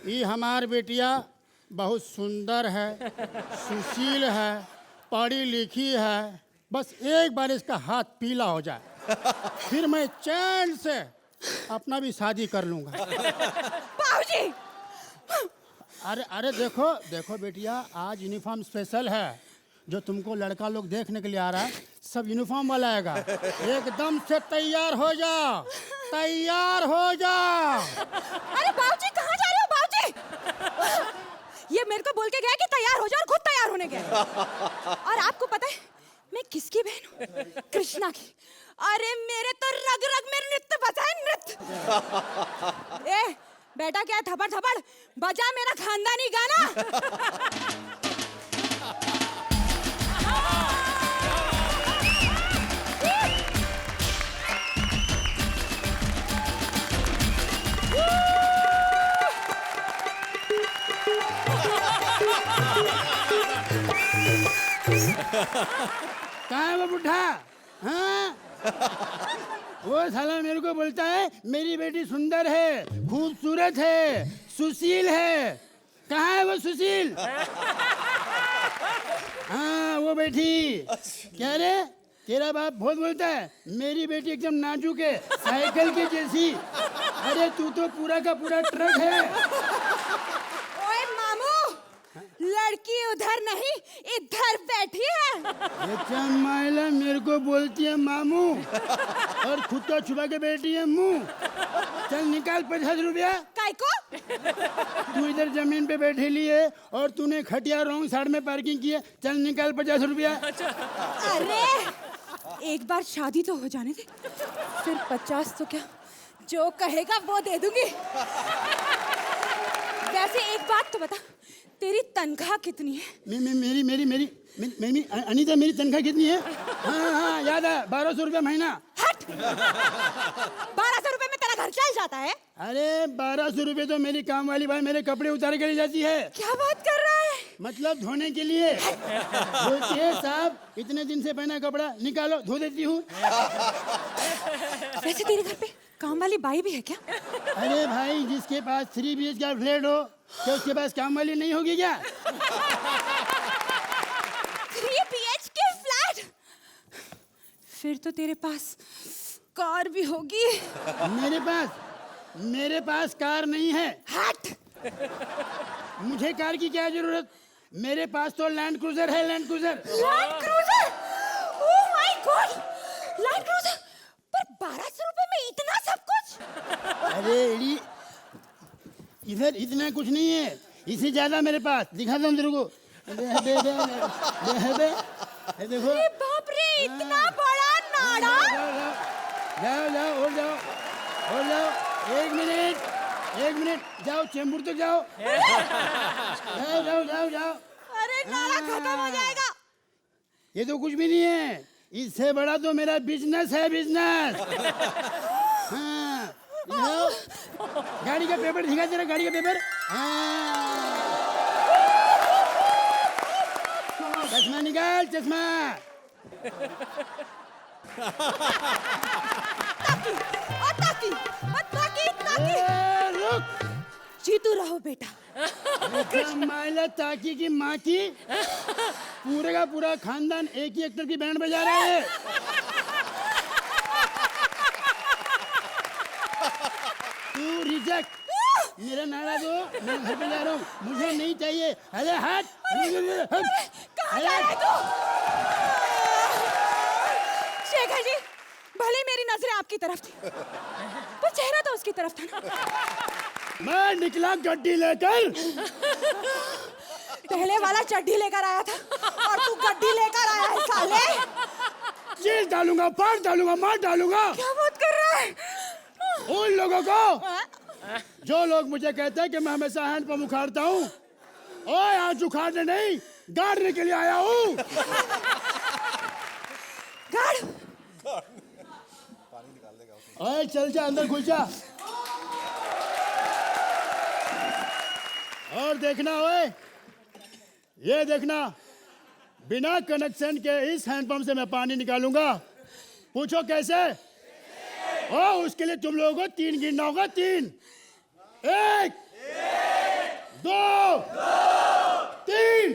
ये हमार बेटिया बहुत सुंदर है, सुशील है, पढ़ी लिखी है। बस एक बार इसका हाथ पीला हो जाए, फिर मैं चैन से अपना भी शादी कर लूंगा। बाबूजी, अरे अरे देखो देखो बेटिया, आज यूनिफॉर्म स्पेशल है। जो तुमको लड़का लोग देखने के लिए आ रहा है, सब यूनिफॉर्म वाला आएगा। एकदम से तैयार हो जाओ, तैयार हो जाओ। अरे बाबूजी कहाँ जा रहे हो बाबूजी? ये मेरे को बोल के गया कि तैयार हो जाओ और खुद तैयार होने गए। और आपको पता है मैं किसकी बहन हूँ? कृष्णा की। अरे मेरे तो रग रग में नृत्य बजा है, नृत्य। ए बेटा, क्या थपड़ थपड़ बजा मेरा खानदानी गाना। कहाँ है वो बुढ़ा? हाँ? वो साला मेरे को बोलता है मेरी बेटी सुंदर है, खूबसूरत है, सुशील है। कहाँ है वो सुशील? हाँ वो बेटी। क्या रे, तेरा बाप बहुत बोलता है मेरी बेटी एकदम नाजुक है, साइकिल की जैसी। अरे तू तो पूरा का पूरा ट्रक है। ओए मामू, लड़की उधर नहीं इधर बैठी है। अच्छा माइला मेरे को बोलती है मामू और खुद तो छुपा के बैठी है मुंह। चल निकाल 50 रुपया। काय को? तू इधर जमीन पे बैठे लिए और तूने खटिया रॉन्ग साइड में पार्किंग की है। चल निकाल 50 रुपया। अरे एक बार शादी तो हो जाने दे, फिर 50 तो क्या, जो कहेगा वो दे दूंगी। वैसे एक बात तो बता, तेरी तनख्वाह कितनी है? मेरी अनीता, मेरी तनख्वाह कितनी है? हाँ हाँ याद है, 1200 रुपया महीना। हट। 1200 रुपए में तेरा घर चल जाता है? अरे 1200 रुपये तो मेरी काम वाली भाई मेरे कपड़े उतार के ले जाती है। क्या बात कर रहा है? मतलब धोने के लिए। बोलती है साहब इतने दिन से पहना कपड़ा निकालो, धो देती हूँ। वैसे तेरे घर पे काम वाली बाई भी है क्या? अरे भाई, जिसके पास 3 BHK का फ्लैट हो, क्या उसके पास काम वाली नहीं होगी क्या? 3 BHK फ्लैट? फिर तो तेरे पास कार भी होगी। मेरे पास कार नहीं है। हट। मुझे कार की क्या जरूरत? मेरे पास तो लैंड क्रूजर है, land cruiser. Land cruiser? Oh my God, land cruiser. पर 1200 रुपए में इतना सब कुछ? अरे इधर इतना कुछ नहीं है, इससे ज्यादा मेरे पास। दिखाता हूँ तेरे को। देखो। अरे बाप रे, इतना बड़ा नाड़ा। जाओ और जाओ। एक मिनट जाओ, चेंबूर तक जाओ। जाओ। अरे नाड़ा खत्म हो जाएगा। ये तो कुछ भी नहीं है, इससे बड़ा तो मेरा बिजनेस है, बिजनेस। हाँ, गाड़ी का पेपर दिखा जरा, गाड़ी का पेपर। हाँ। चश्मा निकाल, चश्मा। रुक। जीतू रहो बेटा। माइला ताकी की माँ की, पूरे का पूरा खानदान एक ही एक्टर की बैंड बजा रहा है। तू रिजेक्ट। मेरा नारा दो, मैं घर पे जा रहा हूँ, मुझे नहीं चाहिए। अरे हट। कहाँ जा रहा है तू? शेखर जी, भले मेरी नजरें आपकी तरफ थी, पर चेहरा तो उसकी तरफ था ना। मैं निकला गड्डी लेकर। पहले वाला चड्डी लेकर आया था और तू गड्डी लेकर आया है साले। चीर डालूंगा, फाड़ डालूंगा, मार डालूंगा क्या बात कर रहा है? उन लोगों को जो लोग मुझे कहते हैं कि मैं हमेशा हैंडपंप उखाड़ता हूँ। ओए, आज उखाड़ने नहीं, गाड़ने के लिए आया हूँ। गाड़। ओए, चल जा, अंदर घुस जा। और देखना, ओए, ये देखना, बिना कनेक्शन के इस हैंडपंप से मैं पानी निकालूंगा। पूछो कैसे? ओ, उसके लिए तुम लोगों को 3 गिनना होगा। 3, 1, 2, 3।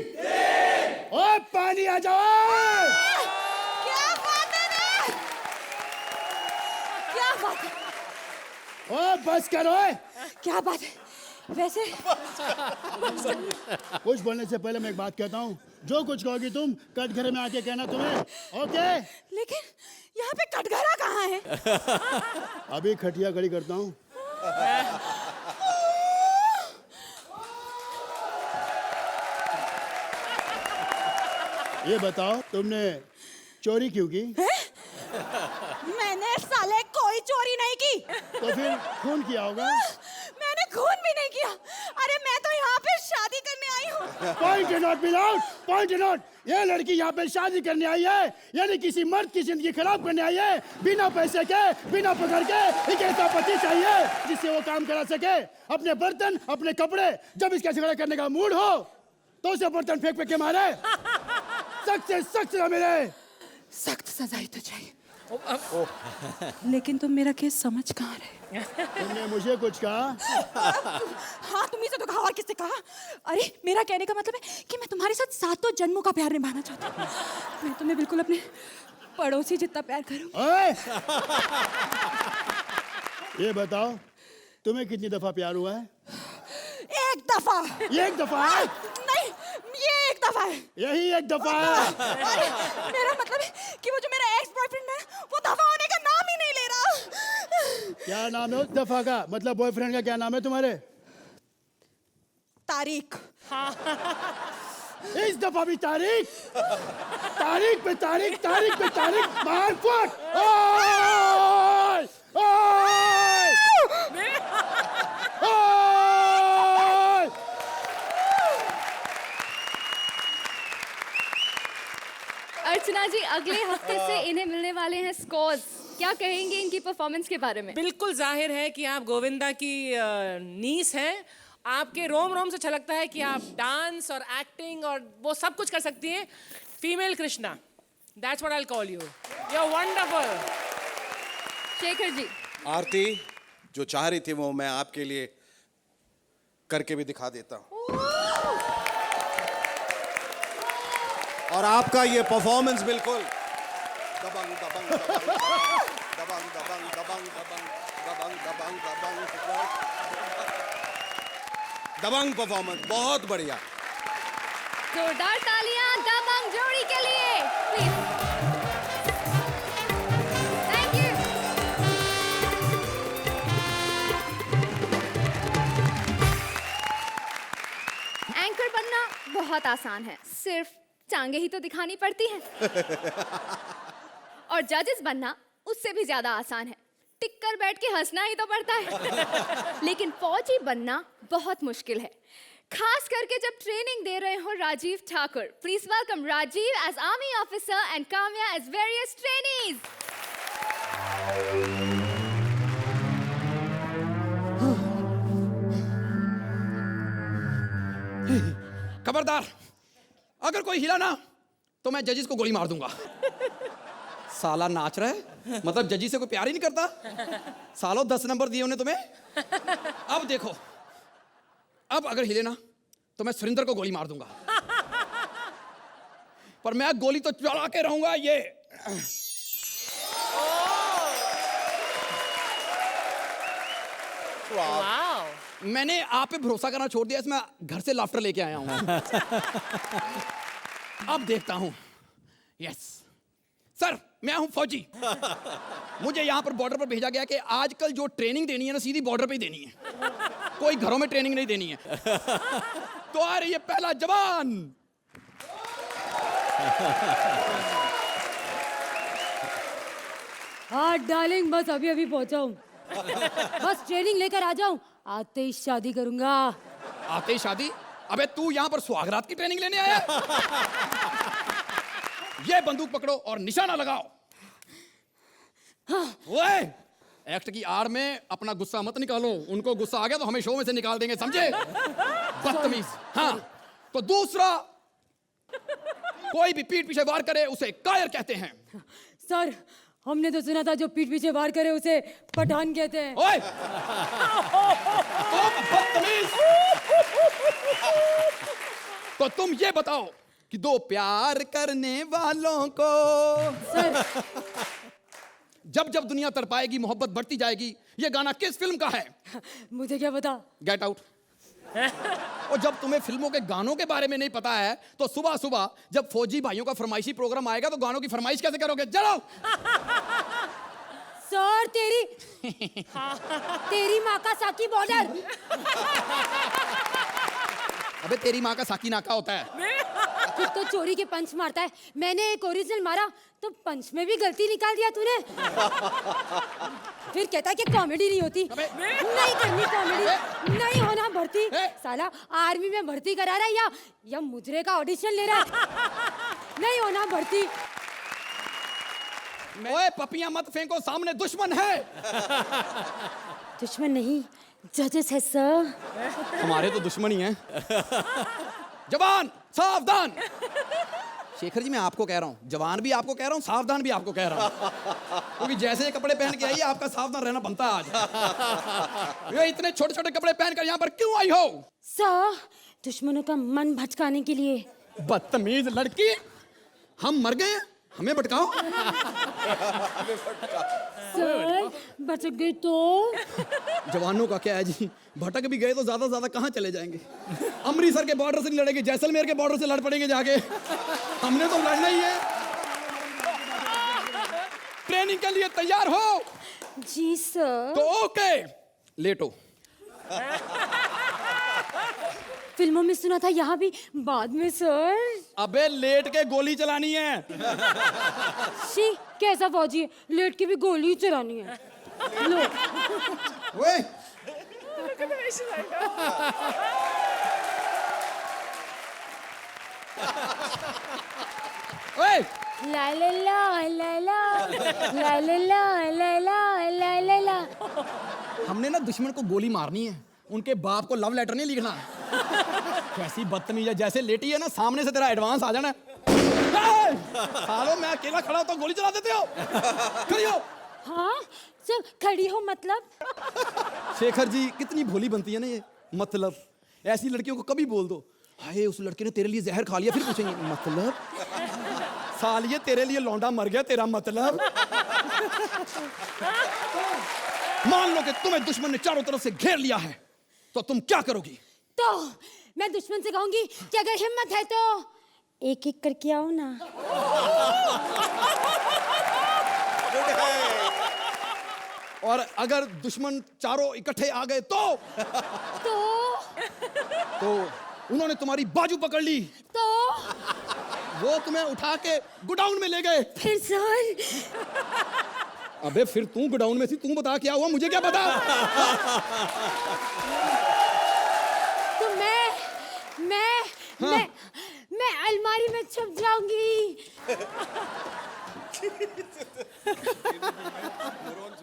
ओ, पानी आ जाओ। क्या बात है रे? क्या बात है? ओ, बस करो। क्या बात है? वैसे कुछ बोलने से पहले मैं एक बात कहता हूँ, जो कुछ कहोगी तुम कटघरे में आके कहना तुम्हें, ओके? लेकिन यहाँ पे कटघरा कहाँ है? अभी खटिया खड़ी करता हूँ। ये बताओ, तुमने चोरी क्यों की? मैंने साले कोई चोरी नहीं की। तो फिर खून किया होगा। मैंने खून भी नहीं किया। अरे मैं तो यहाँ पे शादी करने आई हूँ। Point not beloved, point not. ये लड़की यहाँ पे शादी करने आई है, यानी किसी मर्द की जिंदगी खराब करने आई है। बिना पैसे के, बिना पकड़ के एक ऐसा पति चाहिए जिससे वो काम करा सके। अपने बर्तन, अपने कपड़े, जब इसका झगड़ा करने का मूड हो तो उसे बर्तन फेंक फेंक के मारे। सख्त से सख्त सजा मिले। सख्त सजाई तो चाहिए। लेकिन तुम मेरा केस समझ कहाँ रहे? तुमने मुझे कुछ कहा? हाँ, तुम्ही से तो कहा, और किससे कहा? अरे मेरा कहने का मतलब है कि मैं तुम्हारे साथ 7 जन्मों का प्यार निभाना चाहती हूँ। मैं तुम्हें बिल्कुल अपने पड़ोसी जितना प्यार करूँ। ओए! ये बताओ, तुम्हें कितनी दफा प्यार हुआ है? 1 दफा। एक दफा है? नहीं, ये 1 दफा है। यही एक दफा है। अरे मेरा मतलब है कि वो जो मेरा एक्स बॉयफ्रेंड है, वो दफा होने का नाम ही नहीं ले रहा। क्या नाम है उस दफा का? मतलब बॉयफ्रेंड का क्या नाम है तुम्हारे? तारीख। इस दफा भी तारीख, तारीख पे तारीख, तारीख पे तारीख, मार फुट। ओए! ओए! ओए! अर्चना जी, अगले हफ्ते से इन्हें मिलने वाले हैं स्कोर्स। क्या कहेंगे इनकी परफॉर्मेंस के बारे में? बिल्कुल जाहिर है कि आप गोविंदा की नीस हैं। आपके रोम रोम से छलकता है कि आप डांस और एक्टिंग और वो सब कुछ कर सकती हैं। Female Krishna, that's what I will call you. You are wonderful. Shekhar ji, Aarti, जो चाह रही थी वो मैं आपके लिए करके भी दिखा देता हूँ। और आपका ये परफॉर्मेंस बिल्कुल दबंग दबंग दबंग दबंग दबंग दबंग दबंग दबंग दबंग दबंग परफॉर्मेंस, बहुत बढ़िया। जोरदार तालियां दबंग जोड़ी के लिए प्लीज। Thank you. एंकर बनना बहुत आसान है, सिर्फ टांगे ही तो दिखानी पड़ती हैं। और जजेस बनना उससे भी ज्यादा आसान है, टिक कर बैठ के हंसना ही तो पड़ता है। लेकिन फौजी बनना बहुत मुश्किल है, खास करके जब ट्रेनिंग दे रहे हो Rajeev Thakur. Please welcome Rajeev as army officer and Kamya as various trainees. खबरदार, अगर कोई हिला ना तो मैं जजेस को गोली मार दूंगा। साला नाच रहा है, मतलब जजी से कोई प्यार ही नहीं करता। सालों 10 नंबर दिए उन्हें तुम्हें। अब देखो, अब अगर हिले ना तो मैं सुरिंदर को गोली मार दूंगा। पर मैं गोली तो चला के रहूंगा। ये वाओ। मैंने आप पे भरोसा करना छोड़ दिया, इसमें घर से लाफ्टर लेके आया हूं। अब देखता हूं। यस, सर मैं हूं फौजी, मुझे यहाँ पर बॉर्डर पर भेजा गया कि आजकल जो ट्रेनिंग देनी है ना सीधी बॉर्डर पे ही देनी है, कोई घरों में ट्रेनिंग नहीं देनी है। तो आ रही है पहला जवान। हाँ डार्लिंग, बस अभी अभी पहुंचा हूँ। बस ट्रेनिंग लेकर आ जाऊं, आते ही शादी करूंगा। आते ही शादी? अबे तू यहाँ पर सुहागरात की ट्रेनिंग लेने आया? ये बंदूक पकड़ो और निशाना लगाओ। ओए, एक्ट की आड़ में अपना गुस्सा मत निकालो, उनको गुस्सा आ गया तो हमें शो में से निकाल देंगे, समझे? बदतमीज। हाँ, तो दूसरा, कोई भी पीठ पीछे वार करे उसे कायर कहते हैं। सर हमने तो सुना था जो पीठ पीछे वार करे उसे पठान कहते हैं। ओए, तुम बदतमीज। तो तुम ये बताओ कि दो प्यार करने वालों को सर जब जब दुनिया तड़पाएगी मोहब्बत बढ़ती जाएगी, ये गाना किस फिल्म का है? मुझे क्या पता। Get out. और जब तुम्हें फिल्मों के गानों के बारे में नहीं पता है तो सुबह सुबह जब फौजी भाइयों का फरमाइशी प्रोग्राम आएगा तो गानों की फरमाइश कैसे करोगे? चलो। सर तेरी माँ का साकी बॉर्डर। अबे तेरी माँ का साकी नाका होता है। खुद तो चोरी के पंच मारता है, मैंने एक ओरिजिनल मारा तो पंच में भी गलती निकाल दिया तूने। फिर कहता है कि कॉमेडी नहीं होती, नहीं करनी कॉमेडी, नहीं होना भर्ती। साला आर्मी में भर्ती करा रहा है या मुजरे का ऑडिशन ले रहा है। नहीं होना भर्ती। ओए पपियां मत फेंको, सामने दुश्मन है। दुश्मन नहीं, जजेस है सर। हमारे तो दुश्मन ही हैं। जवान सावधान। शेखर जी मैं आपको कह रहा हूँ, जवान भी आपको कह रहा हूँ, सावधान भी आपको कह रहा हूँ, क्योंकि जैसे कपड़े पहन के आई है आपका सावधान रहना बनता है आज। ये इतने छोटे छोटे कपड़े पहनकर यहाँ पर क्यों आई हो? सर दुश्मनों का मन भटकाने के लिए। बदतमीज लड़की, हम मर गए हमें भटकाओ। सर भटक गए तो? जवानों का क्या है जी, भटक भी गए तो ज्यादा ज्यादा कहाँ चले जाएंगे? अमृतसर के बॉर्डर से नहीं लड़ेंगे, जैसलमेर के बॉर्डर से लड़ पड़ेंगे जाके। हमने तो लड़ना ही है। ट्रेनिंग के लिए तैयार हो? जी सर। तो ओके, लेटो। फिल्मों में सुना था, यहाँ भी बाद में सर। अबे लेट के गोली चलानी है। शी कैसा फौजी है, लेट के भी गोली चलानी है। लो। ओए ओए ला ला ला ला ला ला ला ला ला ला ला ला। हमने ना दुश्मन को गोली मारनी है, उनके बाप को लव लेटर नहीं लिखना। कैसी बदतमीज है, जैसे लेटी है ना सामने से तेरा एडवांस आ जाना। सालो मैं अकेला खड़ा हो तो गोली चला देते हो। खड़ी हो। हाँ सर खड़ी हो मतलब? शेखर जी कितनी भोली बनती है ना ये। मतलब ऐसी लड़कियों को कभी बोल दो, हाय उस लड़के ने तेरे लिए जहर खा लिया, फिर पूछेंगे मतलब? सालिए तेरे लिए लौंडा मर गया, तेरा मतलब? मान लो कि तुम्हें दुश्मन ने चारों तरफ से घेर लिया है, तो तुम क्या करोगी? तो मैं दुश्मन से कहूंगी कि अगर हिम्मत है तो एक एक करके आओ ना। और अगर दुश्मन चारों इकट्ठे आ गए तो उन्होंने तुम्हारी बाजू पकड़ ली तो वो तुम्हें उठा के गोडाउन में ले गए, फिर सर? अबे फिर तू गोडाउन में थी, तू बता क्या हुआ, मुझे क्या पता? तो मैं अलमारी में छुप जाऊंगी।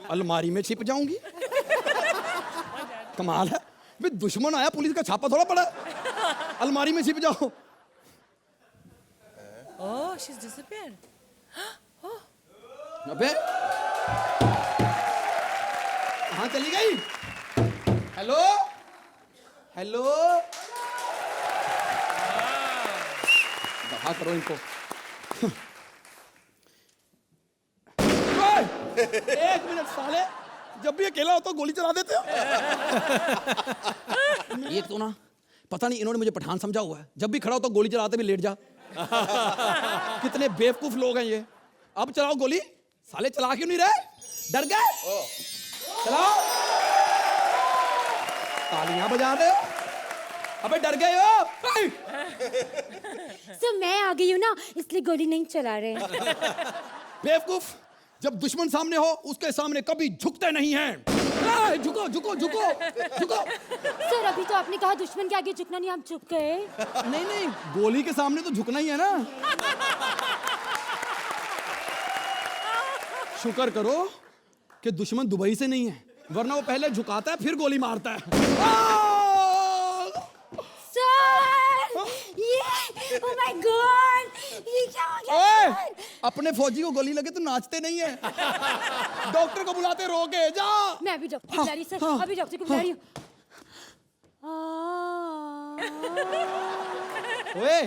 अलमारी में छिप जाऊंगी? कमाल है बे, दुश्मन आया पुलिस का छापा थोड़ा पड़ा, अलमारी में छिप जाओ। Oh, she's disappeared. अबे कहाँ चली गई? हेलो हेलो, दफा करो इनको। एक मिनट साले, जब भी अकेला हो तो गोली चला देते हो। एक तो ना पता नहीं इन्होंने मुझे पठान समझा हुआ है, जब भी खड़ा हो तो गोली चलाते भी लेट जा। कितने बेवकूफ लोग हैं ये। अब चलाओ गोली। साले चला क्यों नहीं रहे? डर गए? चलाओ। तालियां बजा रहे हो? अबे डर गए हो? सर मैं आ गई हूँ ना, इसलिए गोली नहीं चला रहे। बेवकूफ, जब दुश्मन सामने हो उसके सामने कभी झुकते नहीं हैं। झुको झुको झुको झुको। सर अभी तो आपने कहा दुश्मन के आगे झुकना नहीं, आप झुक गए। नहीं नहीं, गोली के सामने तो झुकना ही है ना। शुक्र करो कि दुश्मन दुबई से नहीं है, वरना वो पहले झुकाता है फिर गोली मारता है। ये ओह माय गॉड, ये क्या हो गया? ओए, अपने फौजी को गोली लगे तो नाचते नहीं है। डॉक्टर को बुलाते, रोके जा। मैं अभी डॉक्टर को बुला रही सर, अभी डॉक्टर को बुला रही हूँ। ओए,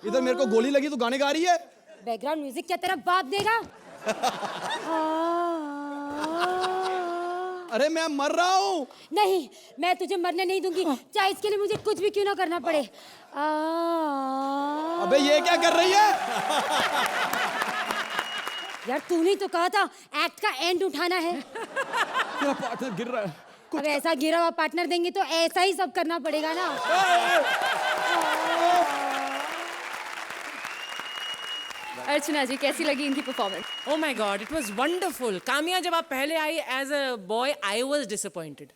इधर मेरे को गोली लगी तो गाने गा रही है। बैकग्राउंड म्यूजिक क्या तेरा बाप देगा? अरे मैं मर रहा हूँ। नहीं, मैं तुझे मरने नहीं दूंगी, चाहे इसके लिए मुझे कुछ भी क्यों ना करना पड़े। अबे ये क्या कर रही है? यार तूने तो कहा था एक्ट का एंड उठाना है। मेरा पार्टनर गिर रहा है। अब ऐसा गिरा हुआ पार्टनर देंगे तो ऐसा ही सब करना पड़ेगा ना। अर्चना जी कैसी लगी इनकी performance? Oh my God, it was wonderful. Kamya जब आप पहले आई as a boy I was disappointed.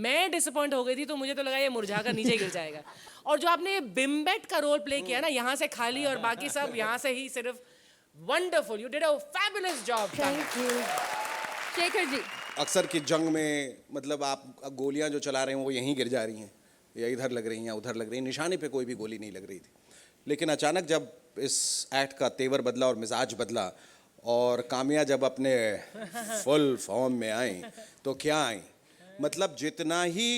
मैं डिसअपॉइंट हो गई थी, तो मुझे तो लगा ये मुरझा कर नीचे गिर जाएगा। और जो आपने ये बिम्बेट का रोल प्ले किया ना, यहाँ से खाली और बाकी सब यहाँ से ही सिर्फ, wonderful, you did a fabulous job. Thank you. Shekhar ji अक्सर की जंग में मतलब आप गोलियां जो चला रहे हैं वो यहीं गिर जा रही हैं, या इधर लग रही हैं या उधर लग रही हैं, निशाने पे कोई भी गोली नहीं लग रही थी। लेकिन अचानक जब इस एक्ट का तेवर बदला और मिजाज बदला और कामिया जब अपने फुल फॉर्म में आई, तो क्या आई, मतलब जितना ही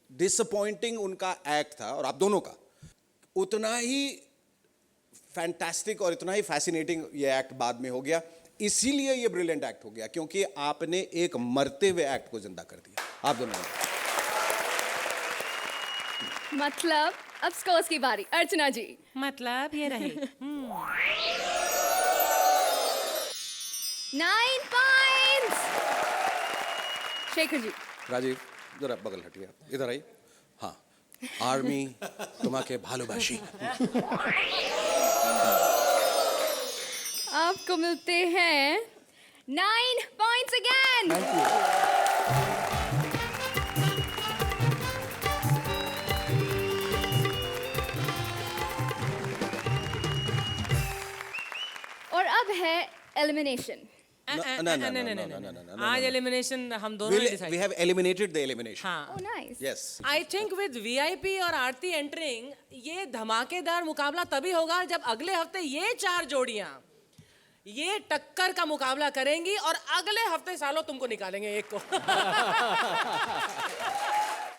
डिसअपॉइंटिंग उनका एक्ट था और आप दोनों का, उतना ही फैंटास्टिक और इतना ही फैसिनेटिंग ये एक्ट बाद में हो गया। इसीलिए ये ब्रिलियंट एक्ट हो गया, क्योंकि आपने एक मरते हुए एक्ट को जिंदा कर दिया, आप दोनों ने। मतलब अब स्कोर्स की बारी। अर्चना जी मतलब ये रही 9 पॉइंट्स। शेखर जी राजीव जरा बगल हटिए, इधर आई। हाँ, आर्मी तुम्हारे भालोबाशी। आपको मिलते हैं 9 पॉइंट्स अगेन। और अब है एलिमिनेशन। आज एलिमिनेशन हम दोनों ने decide. We have eliminated the elimination. हाँ, oh nice. Yes. I think with VIP और आरती एंटरिंग, ये धमाकेदार मुकाबला तभी होगा जब अगले हफ्ते ये 4 जोड़ियां ये टक्कर का मुकाबला करेंगी और अगले हफ्ते सालों तुमको निकालेंगे एक को।